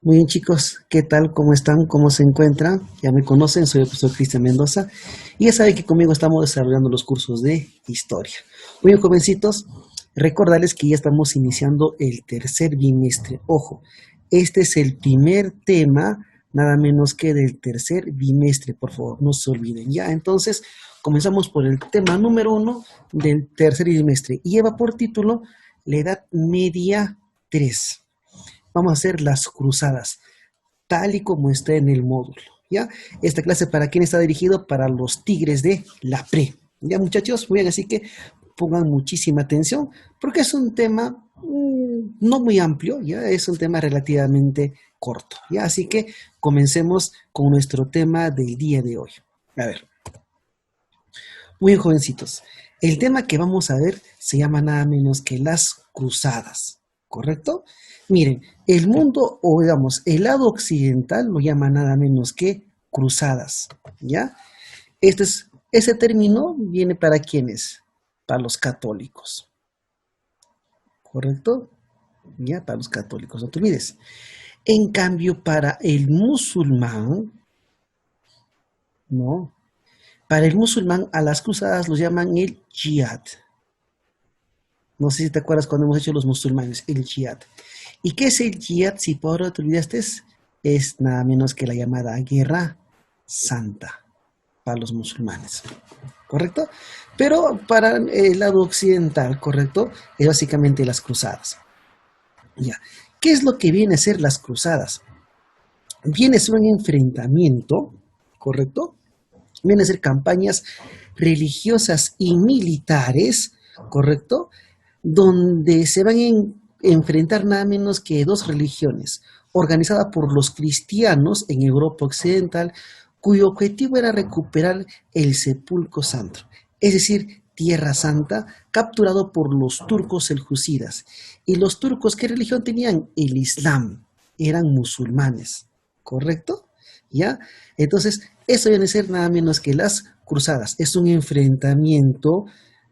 Muy bien chicos, ¿qué tal? ¿Cómo están? ¿Cómo se encuentran? Ya me conocen, soy el profesor Cristian Mendoza y ya saben que conmigo estamos desarrollando los cursos de historia. Muy bien jovencitos, recordarles que ya estamos iniciando el tercer bimestre. Ojo, este es el primer tema, nada menos que del tercer bimestre, por favor, no se olviden. Ya, entonces comenzamos por el tema número 1 del tercer bimestre y lleva por título la Edad Media 3. Vamos a hacer las cruzadas, tal y como está en el módulo, ¿ya? Esta clase, ¿para quién está dirigido? Para los tigres de la pre, ¿ya muchachos? Muy bien, así que pongan muchísima atención, porque es un tema no muy amplio, ¿ya? Es un tema relativamente corto, ¿ya? Así que comencemos con nuestro tema del día de hoy. A ver, muy bien, jovencitos. El tema que vamos a ver se llama nada menos que las cruzadas, ¿correcto? Miren, el mundo, o digamos, el lado occidental lo llama nada menos que cruzadas, ¿ya? Ese término viene para quiénes? Para los católicos, ¿correcto? Ya, para los católicos, no te olvides. En cambio, para el musulmán, no. Para el musulmán, a las cruzadas los llaman el jihad. No sé si te acuerdas cuando hemos hecho los musulmanes, el jihad. ¿Y qué es el jihad? Si por ahora te olvidaste, es nada menos que la llamada guerra santa para los musulmanes, ¿correcto? Pero para el lado occidental, ¿correcto? Es básicamente las cruzadas. Ya. ¿Qué es lo que viene a ser las cruzadas? Viene a ser un enfrentamiento, ¿correcto? Vienen a ser campañas religiosas y militares, ¿correcto? Donde se van a enfrentar nada menos que dos religiones, organizada por los cristianos en Europa Occidental, cuyo objetivo era recuperar el sepulcro santo, es decir, Tierra Santa, capturado por los turcos seljúcidas. ¿Y los turcos qué religión tenían? El Islam, eran musulmanes, ¿correcto? ¿Ya? Entonces, eso viene a ser nada menos que las cruzadas. Es un enfrentamiento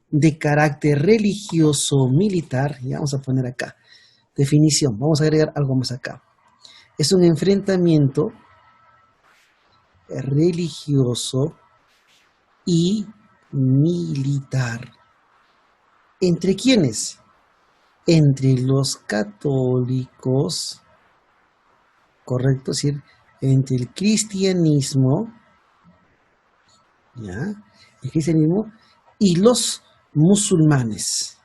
de carácter religioso militar. Ya vamos a poner acá. Definición. Vamos a agregar algo más acá. Es un enfrentamiento religioso y militar. ¿Entre quiénes? Entre los católicos, ¿correcto? Es decir, entre el cristianismo, ¿ya? El cristianismo y los musulmanes.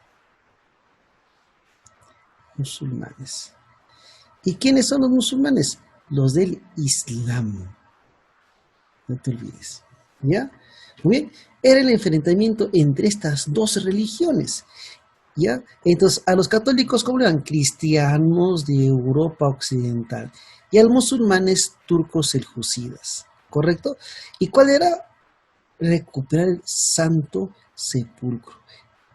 Musulmanes. ¿Y quiénes son los musulmanes? Los del Islam. No te olvides, ¿ya? Muy bien, era el enfrentamiento entre estas dos religiones, ¿ya? Entonces, a los católicos, ¿cómo eran? Cristianos de Europa Occidental, y a los musulmanes turcos seljúcidas, ¿correcto? ¿Y cuál era? Recuperar el Santo Sepulcro,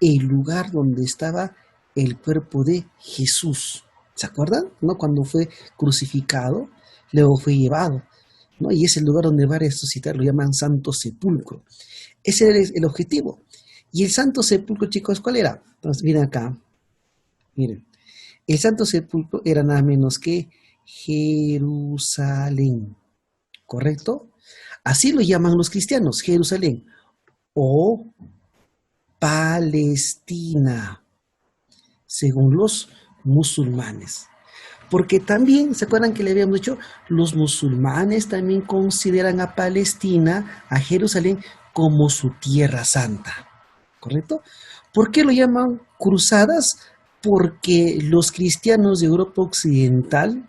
el lugar donde estaba el cuerpo de Jesús. ¿Se acuerdan? ¿No? Cuando fue crucificado, luego fue llevado, ¿no? Y es el lugar donde va a resucitar, lo llaman Santo Sepulcro. Ese era el objetivo. Y el Santo Sepulcro, chicos, ¿cuál era? Entonces, miren acá, miren. El Santo Sepulcro era nada menos que Jerusalén, ¿correcto? Así lo llaman los cristianos, Jerusalén o Palestina, según los musulmanes. Porque también, ¿se acuerdan que le habíamos dicho? Los musulmanes también consideran a Palestina, a Jerusalén, como su tierra santa, ¿correcto? ¿Por qué lo llaman cruzadas? Porque los cristianos de Europa Occidental,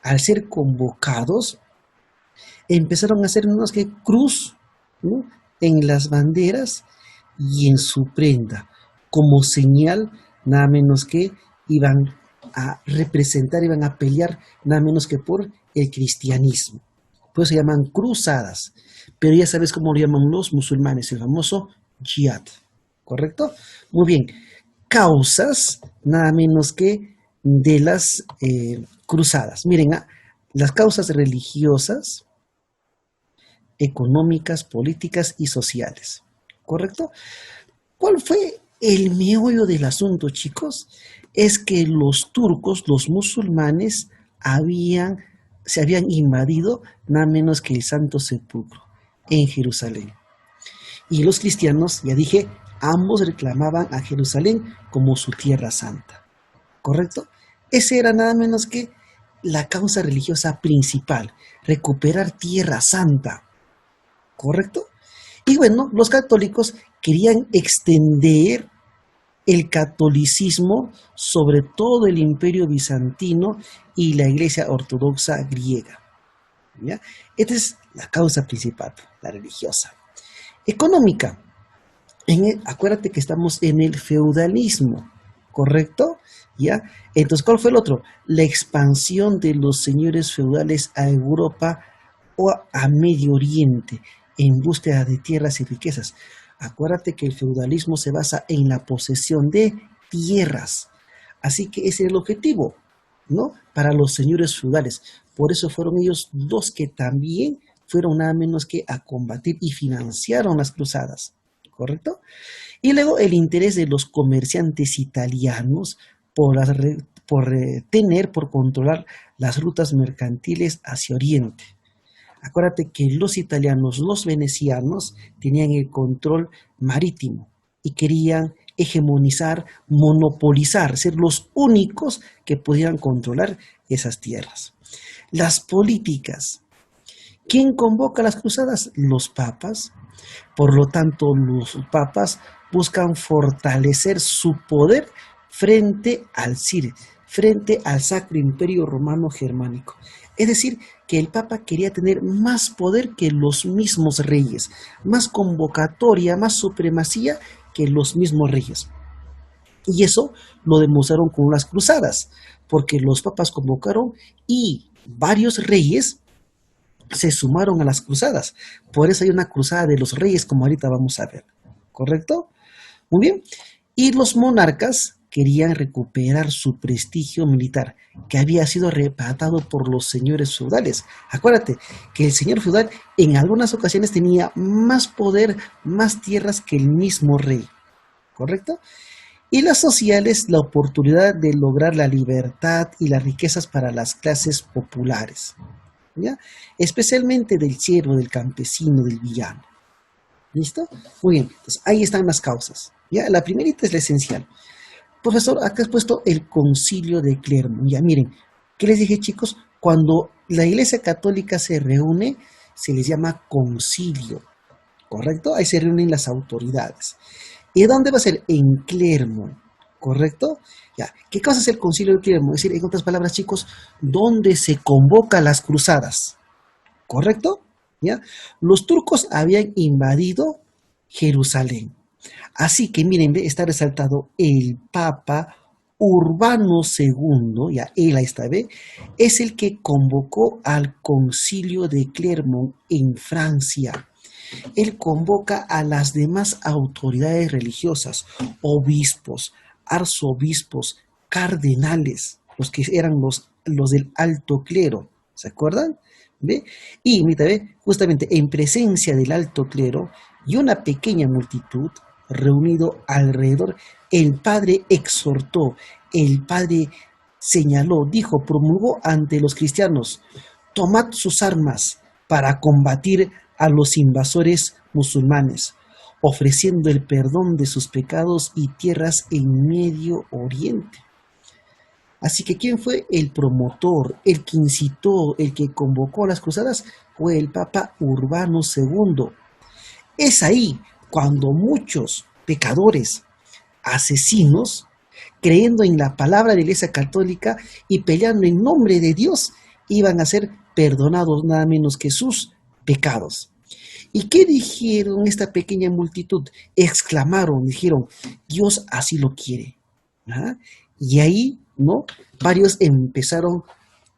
al ser convocados, empezaron a hacer unos que cruz, ¿no? En las banderas y en su prenda, como señal nada menos que iban a representar, iban a pelear nada menos que por el cristianismo. Por eso se llaman cruzadas, pero ya sabes cómo lo llaman los musulmanes, el famoso jihad, ¿correcto? Muy bien, causas nada menos que de las cruzadas. Miren, las causas religiosas, económicas, políticas y sociales, ¿correcto? ¿Cuál fue el meollo del asunto, chicos? Es que los turcos, los musulmanes, habían se habían invadido nada menos que el Santo Sepulcro en Jerusalén. Y los cristianos, ya dije, ambos reclamaban a Jerusalén como su tierra santa. ¿Correcto? Esa era nada menos que la causa religiosa principal, recuperar tierra santa. ¿Correcto? Y bueno, los católicos querían extender el catolicismo sobre todo el imperio bizantino y la iglesia ortodoxa griega. ¿Ya? Esta es la causa principal, la religiosa. Económica. Acuérdate que estamos en el feudalismo, ¿correcto? ¿Ya? Entonces, ¿cuál fue el otro? La expansión de los señores feudales a Europa o a Medio Oriente en búsqueda de tierras y riquezas. Acuérdate que el feudalismo se basa en la posesión de tierras. Así que ese es el objetivo, ¿no? Para los señores feudales. Por eso fueron ellos los que también fueron nada menos que a combatir y financiaron las cruzadas, ¿correcto? Y luego el interés de los comerciantes italianos por controlar las rutas mercantiles hacia Oriente. Acuérdate que los italianos, los venecianos, tenían el control marítimo y querían hegemonizar, monopolizar, ser los únicos que podían controlar esas tierras. Las políticas. ¿Quién convoca las cruzadas? Los papas. Por lo tanto, los papas buscan fortalecer su poder frente al CIR, frente al Sacro Imperio Romano Germánico. Es decir, que el Papa quería tener más poder que los mismos reyes, más convocatoria, más supremacía que los mismos reyes. Y eso lo demostraron con las cruzadas, porque los papas convocaron y varios reyes se sumaron a las cruzadas. Por eso hay una cruzada de los reyes, como ahorita vamos a ver. ¿Correcto? Muy bien. Y los monarcas querían recuperar su prestigio militar, que había sido arrebatado por los señores feudales. Acuérdate que el señor feudal en algunas ocasiones tenía más poder, más tierras que el mismo rey. ¿Correcto? Y las sociales, la oportunidad de lograr la libertad y las riquezas para las clases populares, ¿ya? Especialmente del siervo, del campesino, del villano. ¿Listo? Muy bien, entonces ahí están las causas, ¿ya? La primerita es la esencial. Profesor, acá has puesto el concilio de Clermont. Ya miren, ¿qué les dije, chicos? Cuando la Iglesia Católica se reúne, se les llama concilio, ¿correcto? Ahí se reúnen las autoridades. ¿Y dónde va a ser? En Clermont, ¿correcto? Ya, ¿qué cosa es el concilio de Clermont? Es decir, en otras palabras, chicos, ¿dónde se convoca las cruzadas? ¿Correcto? ¿Ya? Los turcos habían invadido Jerusalén. Así que miren, está resaltado el Papa Urbano II, ya él ahí está, ¿ve? Es el que convocó al concilio de Clermont en Francia. Él convoca a las demás autoridades religiosas, obispos, arzobispos, cardenales, los que eran los del alto clero, ¿se acuerdan? ¿Ve? Y mira, ¿ve? Justamente en presencia del alto clero y una pequeña multitud reunido alrededor, el padre exhortó, el padre señaló, dijo, promulgó ante los cristianos: tomad sus armas para combatir a los invasores musulmanes, ofreciendo el perdón de sus pecados y tierras en Medio Oriente. Así que ¿quién fue el promotor, el que incitó, el que convocó a las cruzadas? Fue el Papa Urbano II. Es ahí cuando muchos pecadores, asesinos, creyendo en la palabra de la Iglesia Católica y peleando en nombre de Dios, iban a ser perdonados nada menos que sus pecados. ¿Y qué dijeron esta pequeña multitud? Exclamaron, dijeron: Dios así lo quiere. ¿Ah? Y ahí, ¿no? Varios empezaron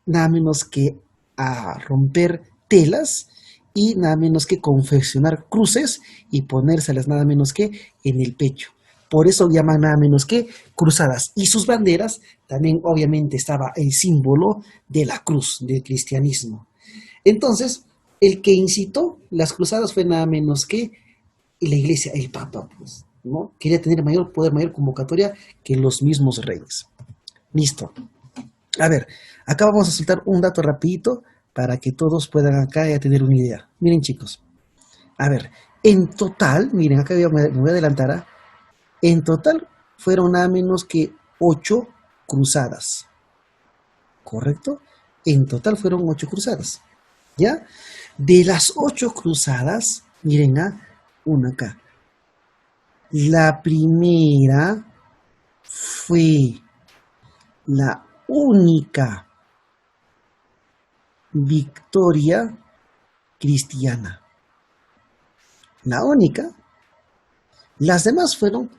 nada menos que a romper telas y nada menos que confeccionar cruces y ponérselas nada menos que en el pecho. Por eso llaman nada menos que cruzadas. Y sus banderas también obviamente estaba el símbolo de la cruz, del cristianismo. Entonces, el que incitó las cruzadas fue nada menos que la iglesia, el papa, pues, ¿no? Quería tener mayor poder, mayor convocatoria que los mismos reyes. Listo. A ver, acá vamos a soltar un dato rapidito para que todos puedan acá ya tener una idea. Miren chicos, a ver, en total, miren, acá me voy a adelantar, ¿ah? En total fueron nada menos que 8 cruzadas, ¿correcto? En total fueron 8 cruzadas, ¿ya? De las 8 cruzadas, miren, una acá. La primera fue la única victoria cristiana. La única. Las demás fueron,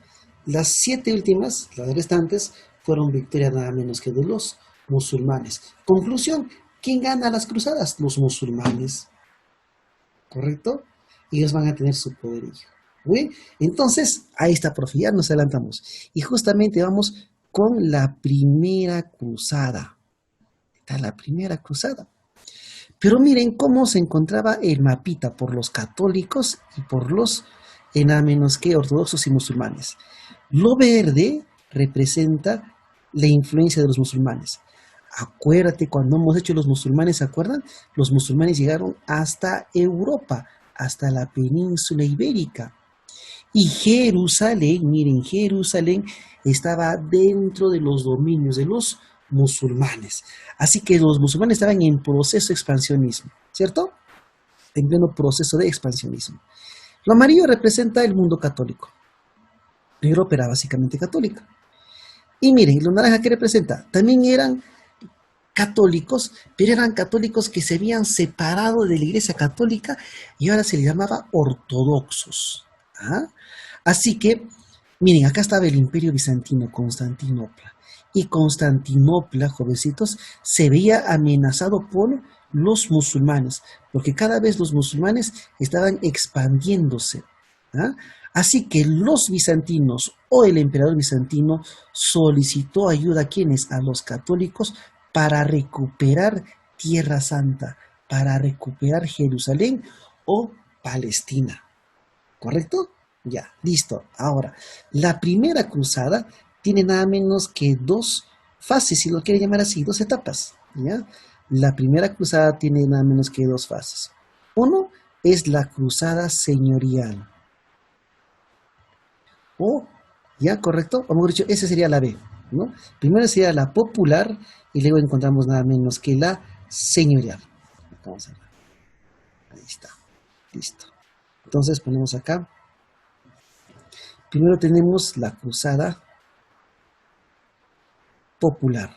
las 7 últimas, las restantes, fueron victorias nada menos que de los musulmanes. Conclusión, ¿quién gana las cruzadas? Los musulmanes. ¿Correcto? Ellos van a tener su poderío. ¿Bien? Entonces, ahí está, profe, ya nos adelantamos. Y justamente vamos con la primera cruzada. Está la primera cruzada. Pero miren cómo se encontraba el mapita por los católicos y por los nada menos que ortodoxos y musulmanes. Lo verde representa la influencia de los musulmanes. Acuérdate, cuando hemos hecho los musulmanes, ¿se acuerdan? Los musulmanes llegaron hasta Europa, hasta la península ibérica. Y Jerusalén, miren, Jerusalén estaba dentro de los dominios de los musulmanes. Así que los musulmanes estaban en proceso de expansionismo, ¿cierto? En pleno proceso de expansionismo. Lo amarillo representa el mundo católico. Europa era básicamente católica. Y miren, lo naranja que representa, también eran católicos, pero eran católicos que se habían separado de la iglesia católica y ahora se les llamaba ortodoxos. ¿Ah? Así que, miren, acá estaba el imperio bizantino, Constantinopla. Y Constantinopla, jovencitos, se veía amenazado por los musulmanes, porque cada vez los musulmanes estaban expandiéndose. ¿Ah? Así que los bizantinos o el emperador bizantino solicitó ayuda a quienes, a los católicos, para recuperar Tierra Santa, para recuperar Jerusalén o Palestina. ¿Correcto? Ya, listo. Ahora, la primera cruzada tiene nada menos que 2 fases, si lo quiere llamar así, 2 etapas. ¿Ya? La primera cruzada tiene nada menos que 2 fases. Uno es la cruzada señorial. O, ya, correcto, o mejor dicho, esa sería la B, ¿no? Primero sería la popular y luego encontramos nada menos que la señorial. Vamos a ver. Ahí está, listo. Entonces ponemos acá. Primero tenemos la cruzada popular.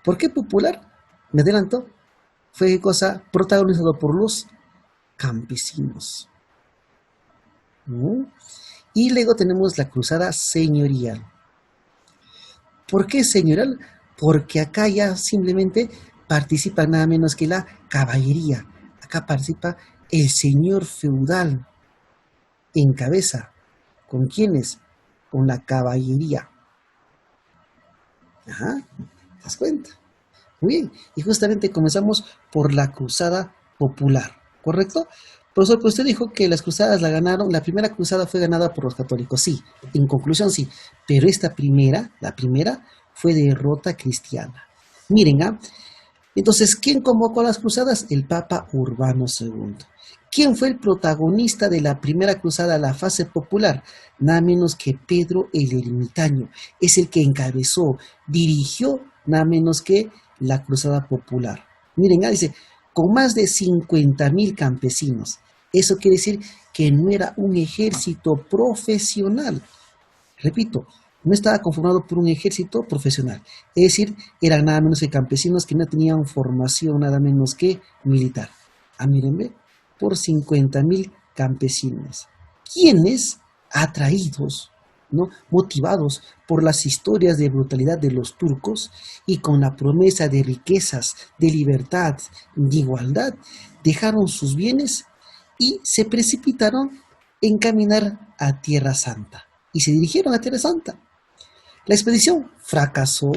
¿Por qué popular? Me adelanto. Fue cosa protagonizado por los campesinos. ¿Mm? Y luego tenemos la cruzada señorial. ¿Por qué señorial? Porque acá ya simplemente participa nada menos que la caballería. Acá participa el señor feudal en cabeza. ¿Con quiénes? Con la caballería. Ajá, ¿te das cuenta? Muy bien, y justamente comenzamos por la cruzada popular, ¿correcto? Profesor, pues usted dijo que las cruzadas la ganaron, la primera cruzada fue ganada por los católicos, sí, en conclusión sí, pero esta primera, la primera, fue derrota cristiana. Miren, entonces, ¿quién convocó a las cruzadas? El Papa Urbano II. ¿Quién fue el protagonista de la primera cruzada, la fase popular? Nada menos que Pedro el Ermitaño. Es el que encabezó, dirigió nada menos que la cruzada popular. Miren, dice, con más de 50.000 campesinos. Eso quiere decir que no era un ejército profesional. Repito, no estaba conformado por un ejército profesional. Es decir, eran nada menos que campesinos que no tenían formación nada menos que militar. Mírenme, por 50.000 campesinos. Quienes, atraídos, ¿no?, motivados por las historias de brutalidad de los turcos y con la promesa de riquezas, de libertad, de igualdad, dejaron sus bienes y se precipitaron en caminar a Tierra Santa. Y se dirigieron a Tierra Santa. La expedición fracasó,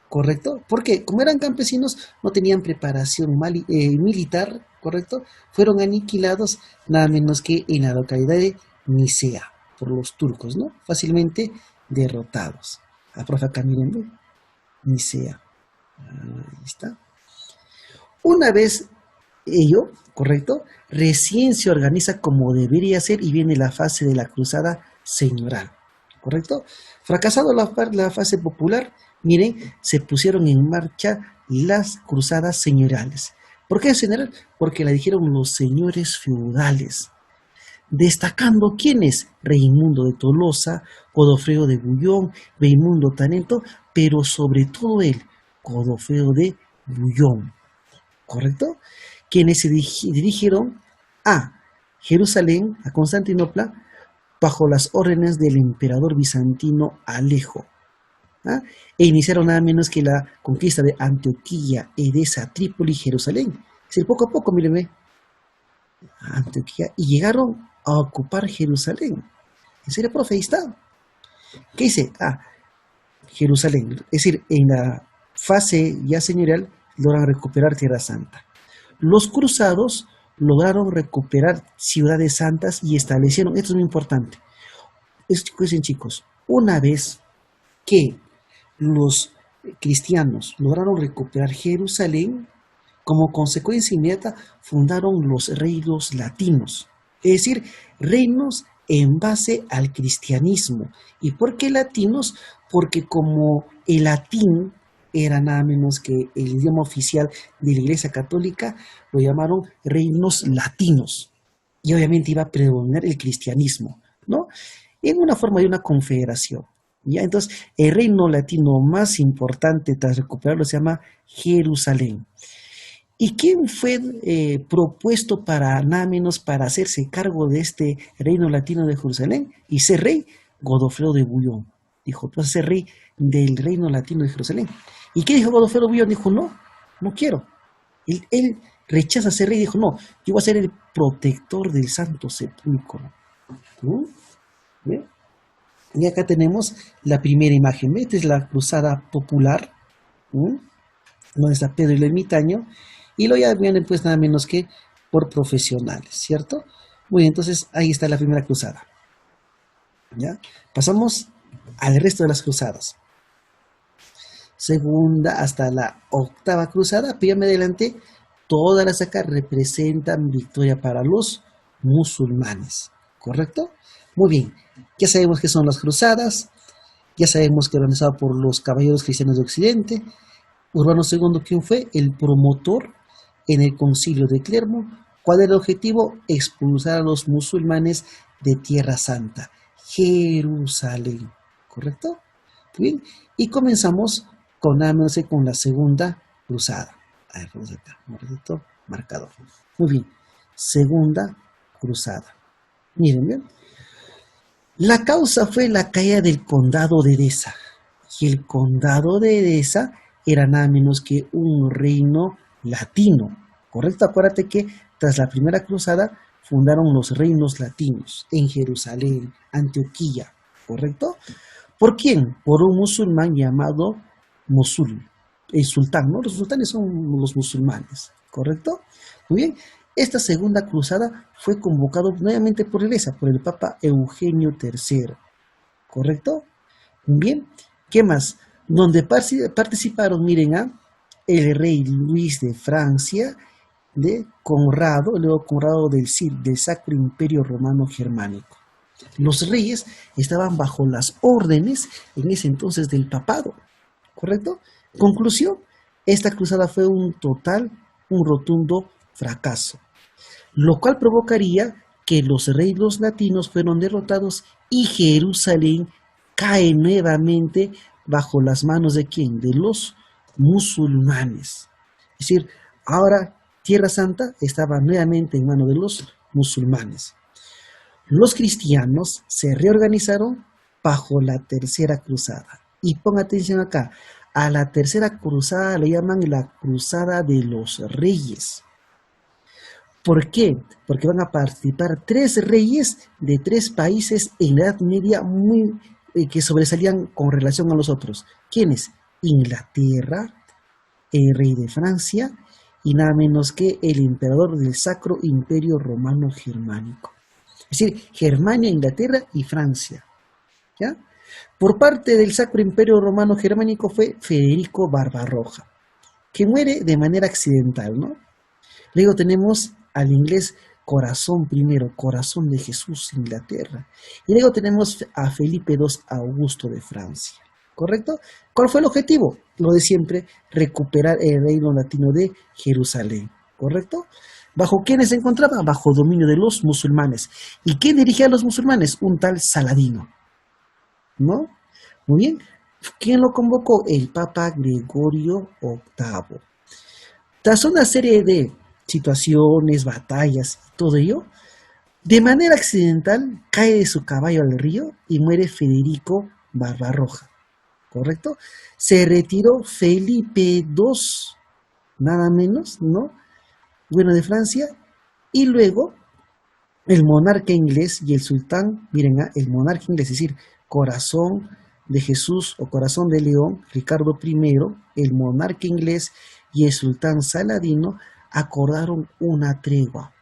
¿correcto? Porque como eran campesinos, no tenían preparación militar, ¿correcto? Fueron aniquilados nada menos que en la localidad de Nicea, por los turcos, ¿no? Fácilmente derrotados. Profe, acá miren, Nicea. Ahí está. Una vez ello, ¿correcto? Recién se organiza como debería ser y viene la fase de la cruzada señoral, ¿correcto? Fracasado la fase popular, miren, se pusieron en marcha las cruzadas señorales. ¿Por qué señoral? Porque la dijeron los señores feudales, destacando quiénes, Raimundo de Tolosa, Godofredo de Bullón, Raimundo Tanento, pero sobre todo él, Godofredo de Bullón, ¿correcto? Quienes se dirigieron a Jerusalén, a Constantinopla, bajo las órdenes del emperador bizantino Alejo, ¿ah? E iniciaron nada menos que la conquista de Antioquía, Edesa, Trípoli, Jerusalén. Es decir, poco a poco, mírenme, Antioquía, y llegaron a ocupar Jerusalén. ¿En serio, profe? Ahí está. ¿Qué dice? Jerusalén. Es decir, en la fase ya señorial logran recuperar Tierra Santa. Los cruzados lograron recuperar ciudades santas y establecieron, esto es muy importante, escuchen chicos, una vez que los cristianos lograron recuperar Jerusalén, como consecuencia inmediata fundaron los reinos latinos, es decir, reinos en base al cristianismo. ¿Y por qué latinos? Porque como el latín era nada menos que el idioma oficial de la Iglesia Católica, lo llamaron reinos latinos. Y obviamente iba a predominar el cristianismo, ¿no? En una forma de una confederación. ¿Ya? Entonces, el reino latino más importante tras recuperarlo se llama Jerusalén. ¿Y quién fue propuesto para nada menos para hacerse cargo de este reino latino de Jerusalén y ser rey? Godofredo de Bouillon. Dijo, tú vas a ser rey del reino latino de Jerusalén. ¿Y qué dijo Godofredo de Bouillon? Dijo, no, no quiero. Él rechaza ser rey y dijo, no, yo voy a ser el protector del Santo Sepulcro. ¿Bien? Y acá tenemos la primera imagen. Esta es la cruzada popular, donde está Pedro y el ermitaño. Y luego ya vienen pues nada menos que por profesionales, ¿cierto? Muy bien, entonces ahí está la primera cruzada. ¿Ya? Pasamos al resto de las cruzadas. Segunda hasta la octava cruzada, pídame adelante, todas las acá representan victoria para los musulmanes, ¿correcto? Muy bien, ya sabemos qué son las cruzadas, ya sabemos que organizado por los caballeros cristianos de Occidente. Urbano II, ¿quién fue? El promotor en el concilio de Clermont. ¿Cuál era el objetivo? Expulsar a los musulmanes de Tierra Santa, Jerusalén, ¿correcto? Muy bien, y comenzamos con la segunda cruzada. A ver, vamos acá, marcador. Muy bien, segunda cruzada. Miren, bien. La causa fue la caída del condado de Edesa. Y el condado de Edesa era nada menos que un reino latino, ¿correcto? Acuérdate que tras la primera cruzada fundaron los reinos latinos en Jerusalén, Antioquía, ¿correcto? ¿Por quién? Por un musulmán llamado Mosul, el sultán, ¿no? Los sultanes son los musulmanes, ¿correcto? Muy bien, esta segunda cruzada fue convocada nuevamente por la Iglesia, por el Papa Eugenio III, ¿correcto? Bien, ¿qué más? Donde participaron, miren, el rey Luis de Francia, de Conrado, luego Conrado del Sacro Imperio Romano Germánico. Los reyes estaban bajo las órdenes en ese entonces del papado, ¿correcto? Conclusión, esta cruzada fue un rotundo fracaso, lo cual provocaría que los reinos latinos fueron derrotados y Jerusalén cae nuevamente bajo las manos de ¿quién? De los musulmanes. Es decir, ahora Tierra Santa estaba nuevamente en manos de los musulmanes. Los cristianos se reorganizaron bajo la tercera cruzada. Y ponga atención acá, a la tercera cruzada le llaman la cruzada de los reyes. ¿Por qué? Porque van a participar 3 reyes de 3 países en la Edad Media que sobresalían con relación a los otros. ¿Quiénes? Inglaterra, el rey de Francia y nada menos que el emperador del Sacro Imperio Romano Germánico. Es decir, Germania, Inglaterra y Francia. ¿Ya? Por parte del Sacro Imperio Romano Germánico fue Federico Barbarroja. que muere de manera accidental, ¿no? Luego tenemos al inglés Corazón primero, Corazón de Jesús, Inglaterra. Y luego tenemos a Felipe II Augusto de Francia. ¿Correcto? ¿Cuál fue el objetivo? Lo de siempre, recuperar el reino latino de Jerusalén. ¿Correcto? ¿Bajo quiénes se encontraba? Bajo dominio de los musulmanes. ¿Y quién dirigía a los musulmanes? Un tal Saladino. ¿No? Muy bien. ¿Quién lo convocó? El Papa Gregorio VIII. Tras una serie de situaciones, batallas y todo ello, de manera accidental cae de su caballo al río y muere Federico Barbarroja. ¿Correcto? Se retiró Felipe II, nada menos, ¿no? Bueno, de Francia, y luego el monarca inglés y el sultán, miren, el monarca inglés, es decir, Corazón de Jesús o Corazón de León, Ricardo I, el monarca inglés y el sultán Saladino acordaron una tregua,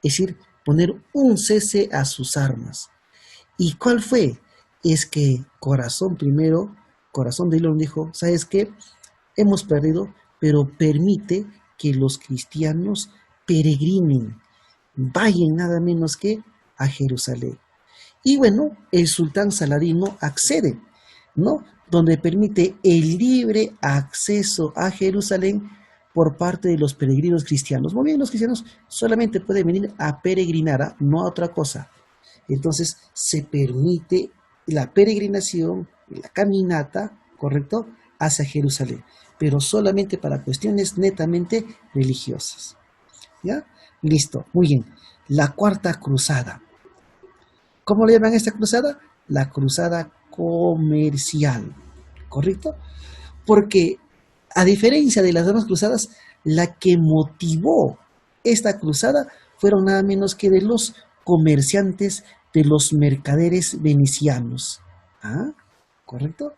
es decir, poner un cese a sus armas. ¿Y cuál fue? Es que Corazón I, Corazón de León dijo, ¿sabes qué? Hemos perdido, pero permite que los cristianos peregrinen, vayan nada menos que a Jerusalén. Y bueno, el sultán Saladino accede, ¿no? Donde permite el libre acceso a Jerusalén por parte de los peregrinos cristianos. Muy bien, los cristianos solamente pueden venir a peregrinar, no a otra cosa. Entonces se permite la peregrinación, la caminata, ¿correcto?, hacia Jerusalén, pero solamente para cuestiones netamente religiosas. ¿Ya? Listo, muy bien. La cuarta cruzada. ¿Cómo le llaman a esta cruzada? La cruzada comercial, ¿correcto? Porque a diferencia de las demás cruzadas, la que motivó esta cruzada fueron nada menos que de los comerciantes, de los mercaderes venecianos. ¿Ah? ¿Correcto?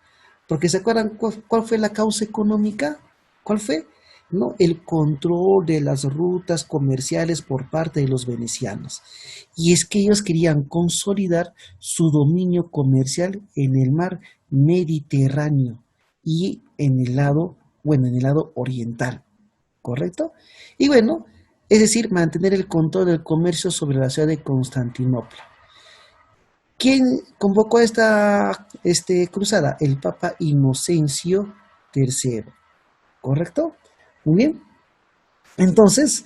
Porque ¿se acuerdan cuál fue la causa económica? ¿Cuál fue? No, el control de las rutas comerciales por parte de los venecianos. Y es que ellos querían consolidar su dominio comercial en el mar Mediterráneo y en el lado oriental, ¿correcto? Y bueno, es decir, mantener el control del comercio sobre la ciudad de Constantinopla. ¿Quién convocó esta cruzada? El Papa Inocencio III, ¿correcto? Muy bien. Entonces,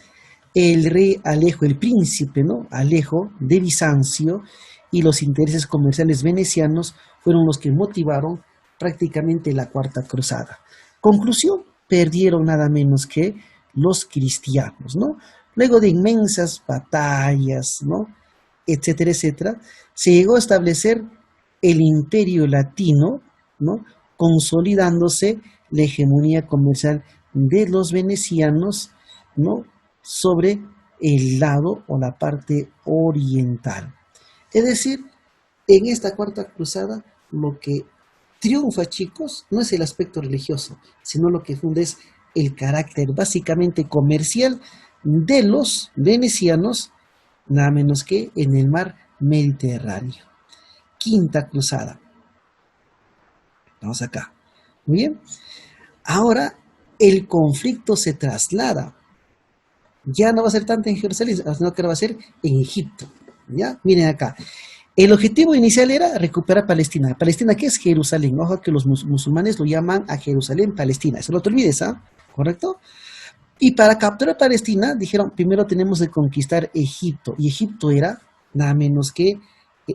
el rey Alejo, el príncipe, ¿no? Alejo de Bizancio y los intereses comerciales venecianos fueron los que motivaron prácticamente la Cuarta Cruzada. Conclusión, perdieron nada menos que los cristianos, ¿no? Luego de inmensas batallas, ¿no?, etcétera, etcétera, se llegó a establecer el imperio latino, ¿no?, consolidándose la hegemonía comercial de los venecianos, ¿no?, sobre el lado o la parte oriental. Es decir, en esta Cuarta Cruzada lo que triunfa, chicos, no es el aspecto religioso, sino lo que funda es el carácter básicamente comercial de los venecianos, nada menos que en el mar Mediterráneo. Quinta Cruzada. Vamos acá. Muy bien. Ahora el conflicto se traslada. Ya no va a ser tanto en Jerusalén, sino que va a ser en Egipto. ¿Ya? Miren acá. El objetivo inicial era recuperar Palestina. ¿Palestina qué es? Jerusalén. Ojo que los musulmanes lo llaman a Jerusalén Palestina. Eso no te olvides, ¿ah? ¿Correcto? Y para capturar Palestina, dijeron, primero tenemos que conquistar Egipto. Y Egipto era nada menos que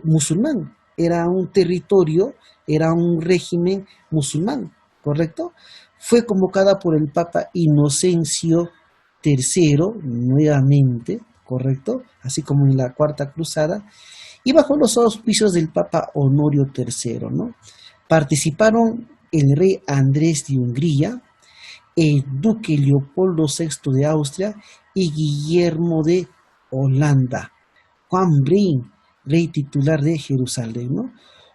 musulmán. Era un territorio, era un régimen musulmán, ¿correcto? Fue convocada por el Papa Inocencio III, nuevamente, ¿correcto? Así como en la Cuarta Cruzada. Y bajo los auspicios del Papa Honorio III, ¿no? Participaron el rey Andrés de Hungría, el duque Leopoldo VI de Austria y Guillermo de Holanda, Juan Bryn, rey titular de Jerusalén, ¿no?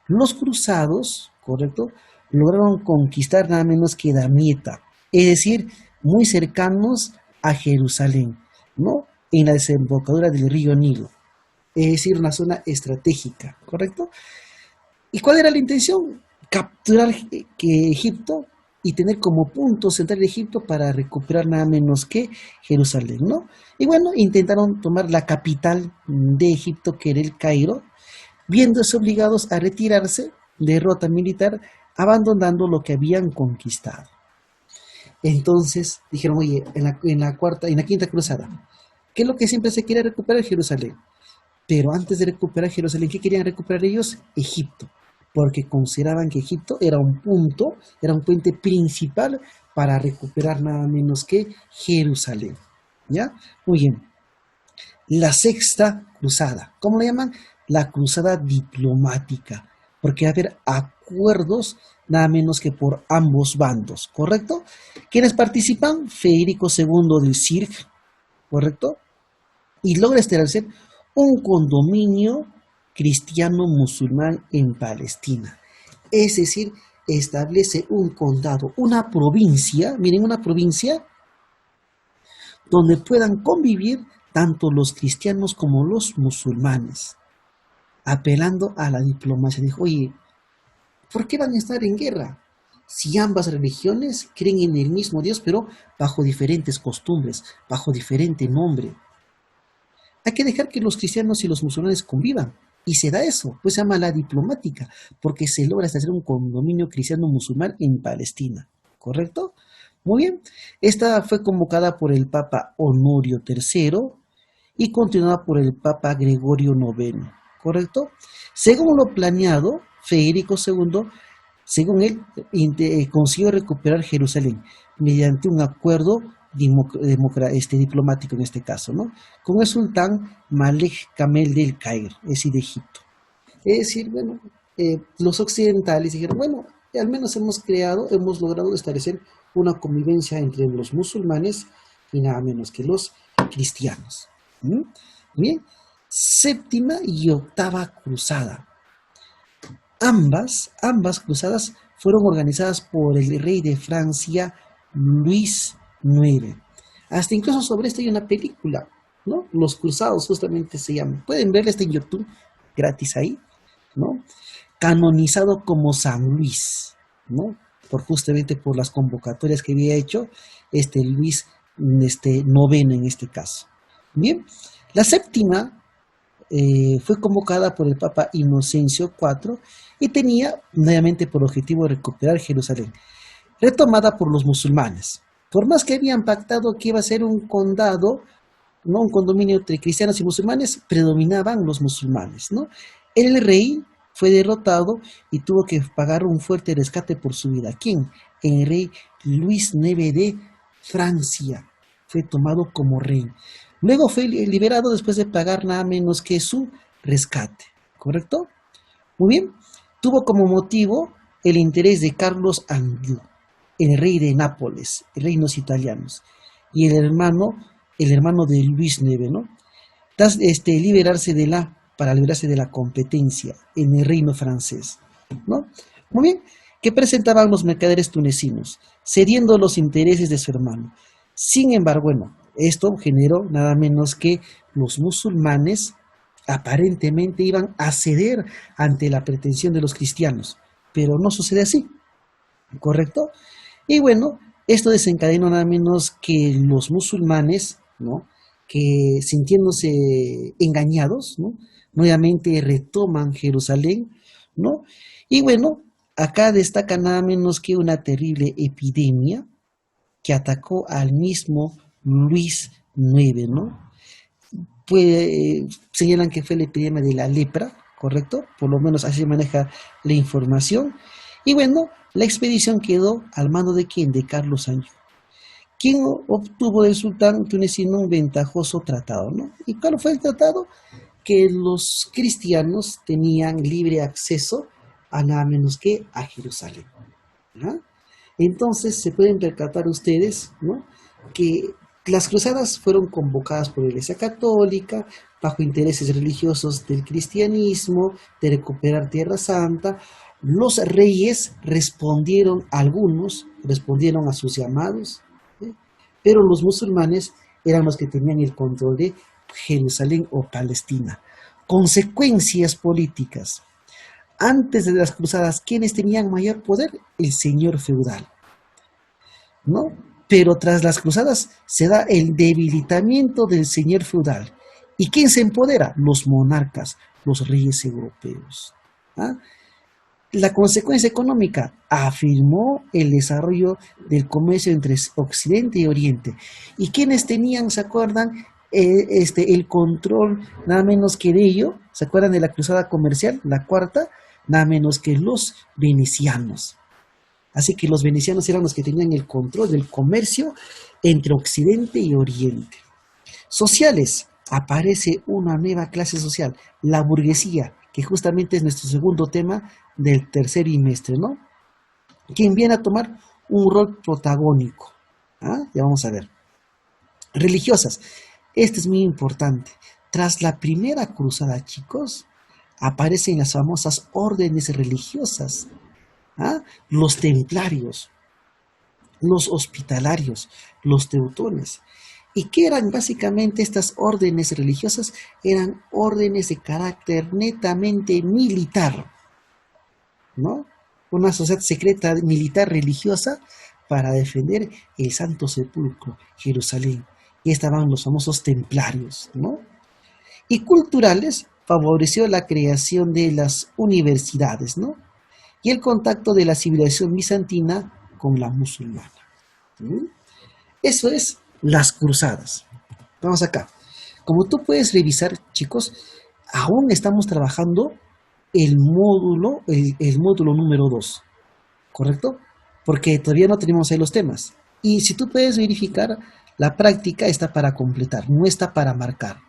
Los cruzados, correcto, lograron conquistar nada menos que Damieta, es decir, muy cercanos a Jerusalén, ¿no?, en la desembocadura del río Nilo, es decir, una zona estratégica, ¿correcto? ¿Y cuál era la intención? Capturar que Egipto y tener como punto central de Egipto para recuperar nada menos que Jerusalén, ¿no? Y bueno, intentaron tomar la capital de Egipto, que era el Cairo, viéndose obligados a retirarse, derrota militar, abandonando lo que habían conquistado. Entonces dijeron, oye, en la quinta cruzada, ¿qué es lo que siempre se quiere recuperar? Jerusalén. Pero antes de recuperar Jerusalén, ¿qué querían recuperar ellos? Egipto, porque consideraban que Egipto era un punto, era un puente principal para recuperar nada menos que Jerusalén. ¿Ya? Muy bien. La sexta cruzada, ¿cómo la llaman? La cruzada diplomática, porque va a haber acuerdos nada menos que por ambos bandos, ¿correcto? ¿Quiénes participan? Federico II del Sirk, ¿correcto? Y logra establecer un condominio cristiano-musulmán en Palestina. Es decir, establece un condado, una provincia, miren, una provincia donde puedan convivir tanto los cristianos como los musulmanes, apelando a la diplomacia. Dijo, oye, ¿por qué van a estar en guerra? Si ambas religiones creen en el mismo Dios, pero bajo diferentes costumbres, bajo diferente nombre. Hay que dejar que los cristianos y los musulmanes convivan. Y se da eso, pues se llama la diplomática, porque se logra establecer un condominio cristiano-musulmán en Palestina. ¿Correcto? Muy bien. Esta fue convocada por el Papa Honorio III y continuada por el Papa Gregorio IX. ¿Correcto? Según lo planeado, Federico II, según él, consiguió recuperar Jerusalén mediante un acuerdo diplomático en este caso, ¿no? Con el sultán Malek Kamel del Cairo, es decir, de Egipto. Es decir, bueno, los occidentales dijeron, bueno, al menos hemos logrado establecer una convivencia entre los musulmanes y nada menos que los cristianos. ¿Mm? Bien, séptima y octava cruzada. Ambas cruzadas fueron organizadas por el rey de Francia, Luis IX. Hasta incluso sobre esto hay una película, ¿no? Los Cruzados justamente se llama. Pueden verla, está en YouTube, gratis ahí, ¿no? Canonizado como San Luis, ¿no? Justamente por las convocatorias que había hecho Luis noveno en este caso. Bien, la séptima fue convocada por el Papa Inocencio IV y tenía nuevamente por objetivo recuperar Jerusalén, retomada por los musulmanes. Por más que habían pactado que iba a ser un condado, no un condominio entre cristianos y musulmanes, predominaban los musulmanes, ¿no? El rey fue derrotado y tuvo que pagar un fuerte rescate por su vida. ¿Quién? El rey Luis IX de Francia. Fue tomado como rey. Luego fue liberado después de pagar nada menos que su rescate. ¿Correcto? Muy bien. Tuvo como motivo el interés de Carlos Anjou, el rey de Nápoles, reinos italianos, y el hermano de Luis IX, ¿no? Para liberarse de la competencia en el reino francés, ¿no? Muy bien, que presentaban los mercaderes tunecinos, cediendo los intereses de su hermano. Sin embargo, bueno, esto generó nada menos que los musulmanes aparentemente iban a ceder ante la pretensión de los cristianos, pero no sucede así, ¿correcto? Y bueno, esto desencadenó nada menos que los musulmanes, ¿no? Que sintiéndose engañados, ¿no? Nuevamente retoman Jerusalén, ¿no? Y bueno, acá destaca nada menos que una terrible epidemia que atacó al mismo Luis IX, ¿no? Señalan que fue la epidemia de la lepra, ¿correcto? Por lo menos así se maneja la información. Y bueno, la expedición quedó al mando de ¿quién? De Carlos Anjou, quien obtuvo del sultán tunecino un ventajoso tratado, ¿no? ¿Y cuál fue el tratado? Que los cristianos tenían libre acceso a nada menos que a Jerusalén, ¿no? Entonces se pueden percatar ustedes, ¿no? Que las cruzadas fueron convocadas por la Iglesia Católica bajo intereses religiosos del cristianismo, de recuperar Tierra Santa. Los reyes algunos respondieron a sus llamados, ¿sí? Pero los musulmanes eran los que tenían el control de Jerusalén o Palestina. Consecuencias políticas. Antes de las cruzadas, ¿quiénes tenían mayor poder? El señor feudal. ¿no? Pero tras las cruzadas se da el debilitamiento del señor feudal. ¿Y quién se empodera? Los monarcas, los reyes europeos. ¿Ah? La consecuencia económica afirmó el desarrollo del comercio entre Occidente y Oriente. ¿Y quiénes tenían, se acuerdan, el control nada menos que de ello? ¿Se acuerdan de la cruzada comercial, la cuarta? Nada menos que los venecianos. Así que los venecianos eran los que tenían el control del comercio entre Occidente y Oriente. Sociales, aparece una nueva clase social, la burguesía, que justamente es nuestro segundo tema del tercer bimestre, ¿no? Quien viene a tomar un rol protagónico. ¿Ah? Ya vamos a ver. Religiosas, este es muy importante. Tras la primera cruzada, chicos, aparecen las famosas órdenes religiosas. ¿Ah? Los templarios, los hospitalarios, los teutones. ¿Y qué eran básicamente estas órdenes religiosas? Eran órdenes de carácter netamente militar, ¿no? Una sociedad secreta militar religiosa para defender el Santo Sepulcro, Jerusalén. Y estaban los famosos templarios, ¿no? Y culturales favoreció la creación de las universidades, ¿no? Y el contacto de la civilización bizantina con la musulmana. ¿Mm? Eso es las cruzadas. Vamos acá. Como tú puedes revisar, chicos, aún estamos trabajando el módulo número 2, ¿correcto? Porque todavía no tenemos ahí los temas. Y si tú puedes verificar, la práctica está para completar, no está para marcar,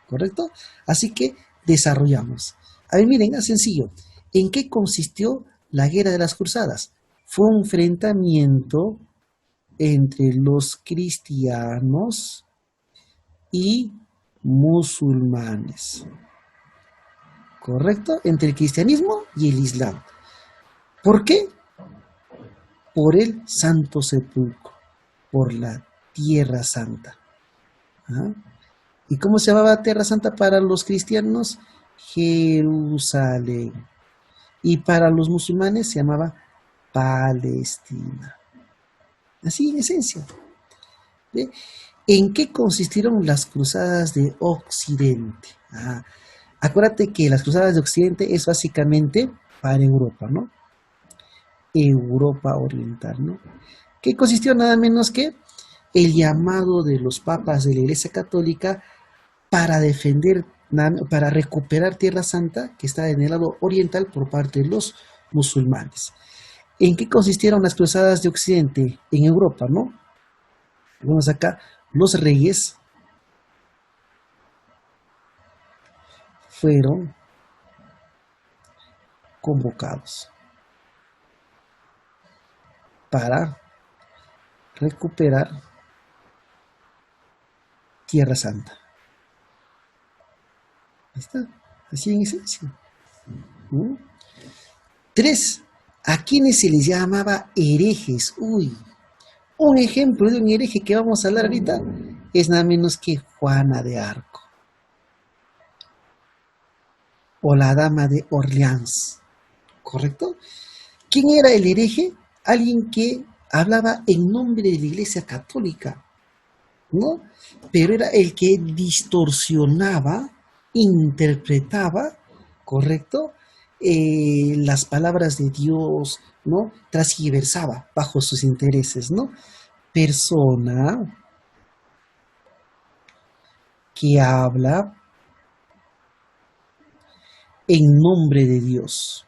¿correcto? Así que desarrollamos. A ver, miren, es sencillo. ¿En qué consistió la Guerra de las Cruzadas? Fue un enfrentamiento entre los cristianos y musulmanes. ¿Correcto? Entre el cristianismo y el islam. ¿Por qué? Por el Santo Sepulcro, por la Tierra Santa. ¿Ah? ¿Y cómo se llamaba Tierra Santa para los cristianos? Jerusalén. Y para los musulmanes se llamaba Palestina. Así en esencia. ¿Ve? ¿En qué consistieron las cruzadas de Occidente? Ah, acuérdate que las cruzadas de Occidente es básicamente para Europa, ¿no? Europa Oriental, ¿no? Que consistió nada menos que el llamado de los papas de la Iglesia Católica para defender, para recuperar Tierra Santa, que está en el lado oriental por parte de los musulmanes. ¿En qué consistieron las cruzadas de Occidente? En Europa, ¿no? Vamos acá, los reyes fueron convocados para recuperar Tierra Santa. Ahí está, así en esencia. ¿Mm? 3. ¿A quienes se les llamaba herejes? Uy, un ejemplo de un hereje que vamos a hablar ahorita es nada menos que Juana de Arco o la Dama de Orleans, ¿correcto? ¿Quién era el hereje? Alguien que hablaba en nombre de la Iglesia Católica, ¿no? Pero era el que distorsionaba, interpretaba, ¿correcto? Las palabras de Dios, ¿no? Transgiversaba bajo sus intereses, ¿no? Persona que habla en nombre de Dios,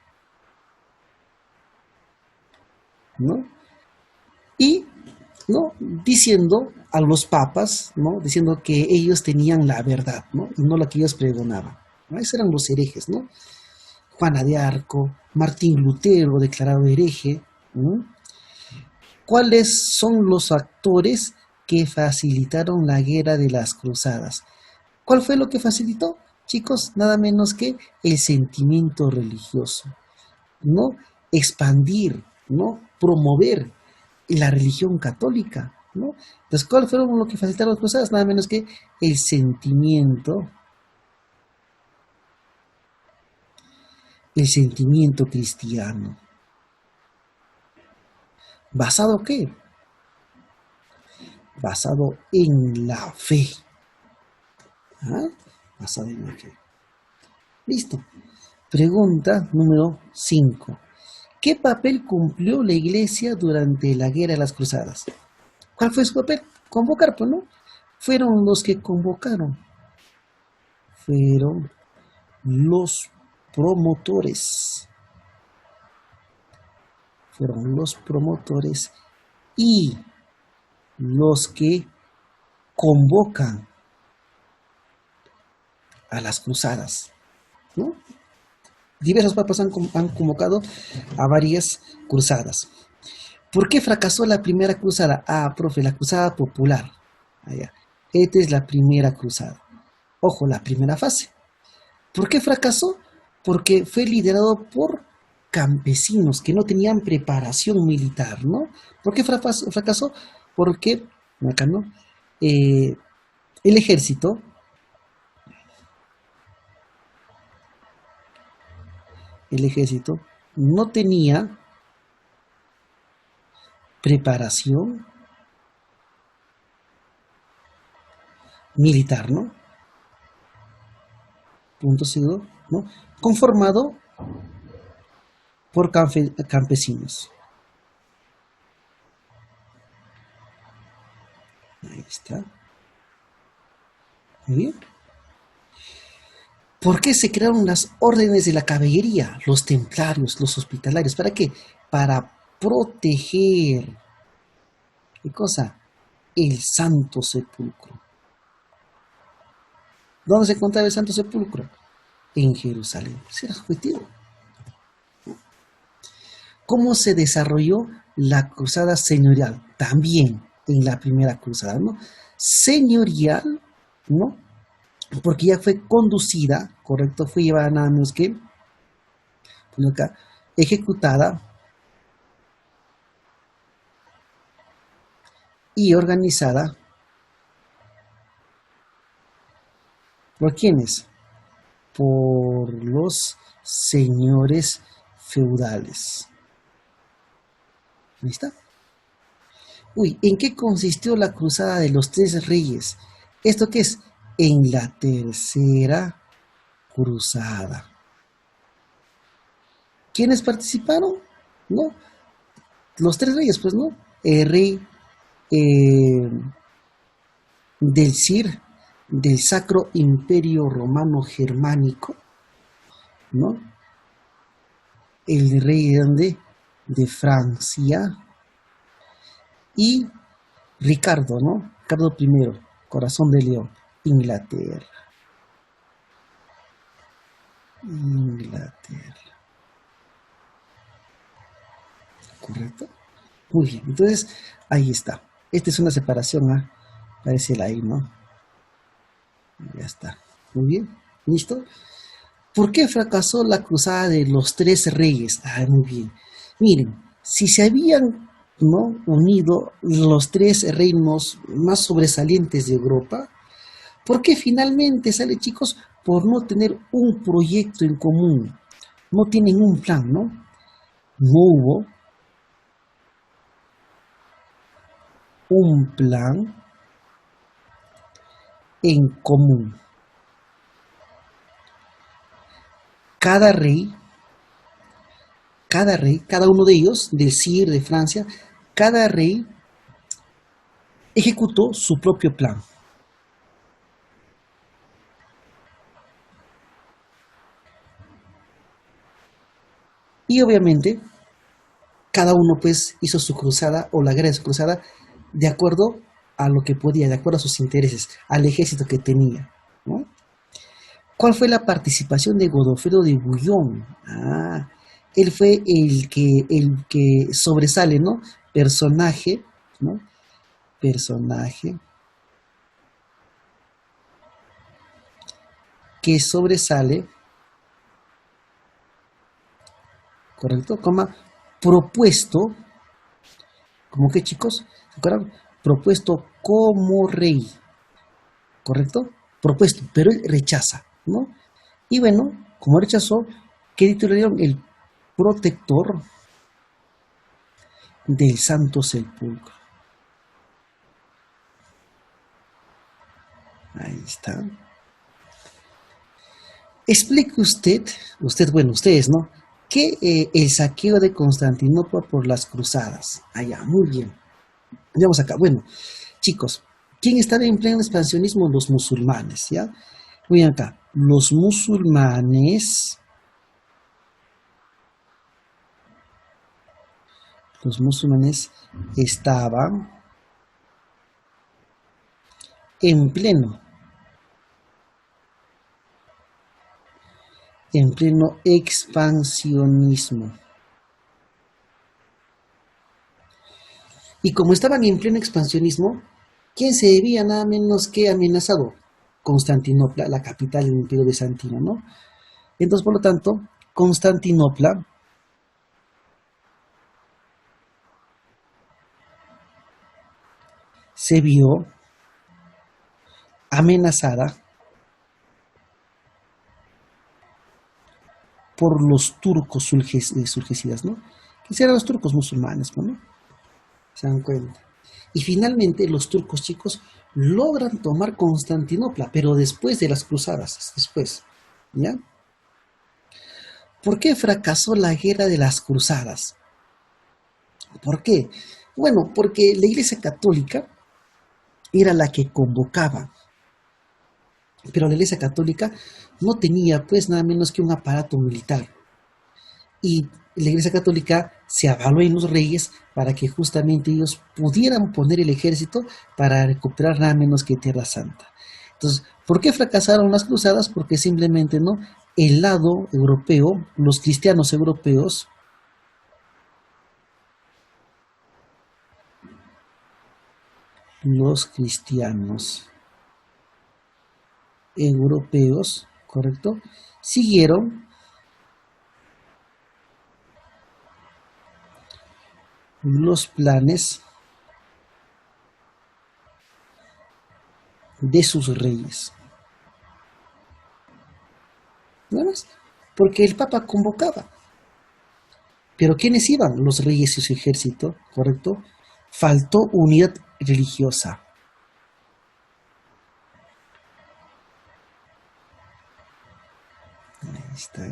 ¿no? Y, ¿no? Diciendo a los papas, ¿no? Diciendo que ellos tenían la verdad, ¿no? Y no la que ellos pregonaban, ¿no? Esos eran los herejes, ¿no? Juana de Arco, Martín Lutero, declarado hereje, ¿no? ¿Cuáles son los actores que facilitaron la guerra de las cruzadas? ¿Cuál fue lo que facilitó? Chicos, nada menos que el sentimiento religioso, ¿no? Expandir, ¿no? Promover la religión católica, ¿no? Entonces, ¿cuál fue lo que facilitaron las cruzadas? Nada menos que el sentimiento cristiano. ¿Basado qué? basado en la fe. ¿Ah? Basado en la fe. Listo. Pregunta número 5. ¿Qué papel cumplió la iglesia durante la guerra de las cruzadas? ¿Cuál fue su papel? Convocar, pues, ¿no? Fueron los que convocaron. Fueron los promotores. Fueron los promotores y los que convocan a las cruzadas, ¿no? Diversos papas han convocado a varias cruzadas. ¿Por qué fracasó la primera cruzada? Ah, profe, la cruzada popular. Allá. Esta es la primera cruzada. Ojo, la primera fase. ¿Por qué fracasó? Porque fue liderado por campesinos que no tenían preparación militar, ¿no? ¿Por qué fracasó? Porque, acá no, el ejército no tenía preparación militar, ¿no? Punto segundo, ¿no? Conformado por campesinos. Ahí está. Muy bien. ¿Por qué se crearon las órdenes de la caballería, los templarios, los hospitalarios? ¿Para qué? Para proteger, ¿qué cosa? El Santo Sepulcro. ¿Dónde se encontraba el Santo Sepulcro? En Jerusalén. Ese era el objetivo. ¿Cómo se desarrolló la cruzada señorial? También en la primera cruzada, ¿no? Señorial, ¿no? Porque ya fue conducida, correcto, fue llevada nada menos que, acá, ejecutada y organizada ¿por quiénes? Por los señores feudales. ¿Ahí está? Uy, ¿en qué consistió la cruzada de los tres reyes? ¿Esto qué es? En la tercera cruzada. ¿Quiénes participaron? ¿No? Los tres reyes, pues, ¿no? El rey del Cir, del Sacro Imperio Romano Germánico, ¿no? El rey de ¿dónde? De Francia. Y Ricardo, ¿no? Ricardo I, Corazón de León, Inglaterra. ¿Correcto? Muy bien, entonces ahí está. Esta es una separación, ¿ah? Parece la I, ¿no? Ya está. Muy bien, ¿listo? ¿Por qué fracasó la cruzada de los tres reyes? Ah, muy bien. Miren, si se habían, ¿no?, unido los tres reinos más sobresalientes de Europa, ¿por qué finalmente sale, chicos? Por no tener un proyecto en común. No tienen un plan, ¿no? No hubo un plan en común. Cada rey, cada uno de ellos, del Cir, de Francia, cada rey ejecutó su propio plan. Y obviamente, cada uno pues hizo su cruzada o la guerra de su cruzada de acuerdo a lo que podía, de acuerdo a sus intereses, al ejército que tenía, ¿no? ¿Cuál fue la participación de Godofredo de Bouillon? Ah, él fue el que sobresale, ¿no? Personaje, ¿no? Personaje que sobresale, ¿correcto? Coma, propuesto, ¿cómo que, chicos? ¿Se acuerdan? Propuesto como rey, ¿correcto? Propuesto, pero él rechaza, ¿no? Y bueno, como rechazó, ¿qué título le dieron? El protector del Santo Sepulcro. Ahí está. Explique bueno, ustedes, ¿no? Que el saqueo de Constantinopla por las cruzadas. Allá, muy bien. Veamos acá. Bueno, chicos, ¿quién estaba en pleno expansionismo? Los musulmanes, ¿ya? Muy acá. Los musulmanes estaban en pleno expansionismo. Y como estaban en pleno expansionismo, ¿quién se veía nada menos que amenazado? Constantinopla, la capital del Imperio Bizantino, ¿no? Entonces, por lo tanto, Constantinopla se vio amenazada por los turcos surgecidas, ¿no? Que eran los turcos musulmanes, ¿no? Se dan cuenta. Y finalmente los turcos, chicos, logran tomar Constantinopla, pero después de las cruzadas, después, ¿ya? ¿Por qué fracasó la guerra de las cruzadas? ¿Por qué? Bueno, porque la Iglesia Católica era la que convocaba, pero la Iglesia Católica no tenía pues nada menos que un aparato militar. Y la Iglesia Católica se avaló en los reyes para que justamente ellos pudieran poner el ejército para recuperar nada menos que Tierra Santa. Entonces, ¿por qué fracasaron las cruzadas? Porque simplemente no, el lado europeo, los cristianos europeos, ¿correcto? Siguieron los planes de sus reyes. Nada más. Porque el Papa convocaba. Pero ¿quiénes iban? Los reyes y su ejército, ¿correcto? Faltó unidad religiosa. Ahí está.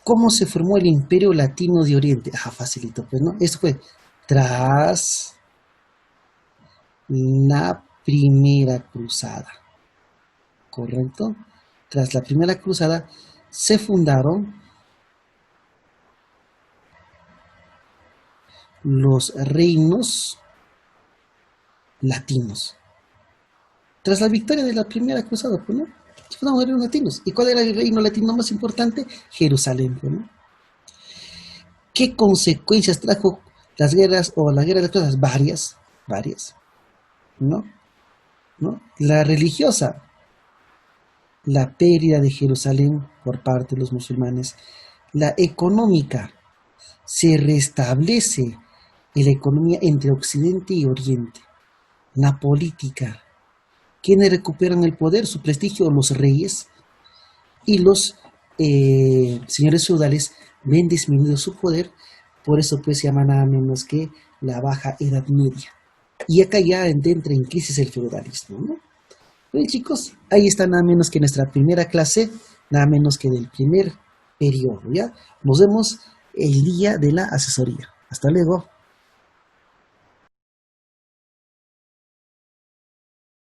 ¿Cómo se formó el Imperio Latino de Oriente? Facilito, pues, ¿no? Esto fue tras la primera cruzada, ¿correcto? Tras la primera cruzada se fundaron los reinos latinos. Tras la victoria de la primera cruzada, pues, ¿no? Se fundaron los reinos latinos. ¿Y cuál era el reino latino más importante? Jerusalén, pues, ¿no? ¿Qué consecuencias trajo las guerras o la guerra de las cruzadas? Varias, ¿no? ¿No? La religiosa, la pérdida de Jerusalén por parte de los musulmanes. La económica, se restablece la economía entre Occidente y Oriente. La política, ¿quiénes recuperan el poder? Su prestigio, los reyes, y los señores feudales ven disminuido su poder, por eso pues se llama nada menos que la Baja Edad Media. Y acá ya entra en crisis el feudalismo, ¿no? Bien, chicos, ahí está nada menos que nuestra primera clase, nada menos que del primer periodo, ¿ya? Nos vemos el día de la asesoría. Hasta luego.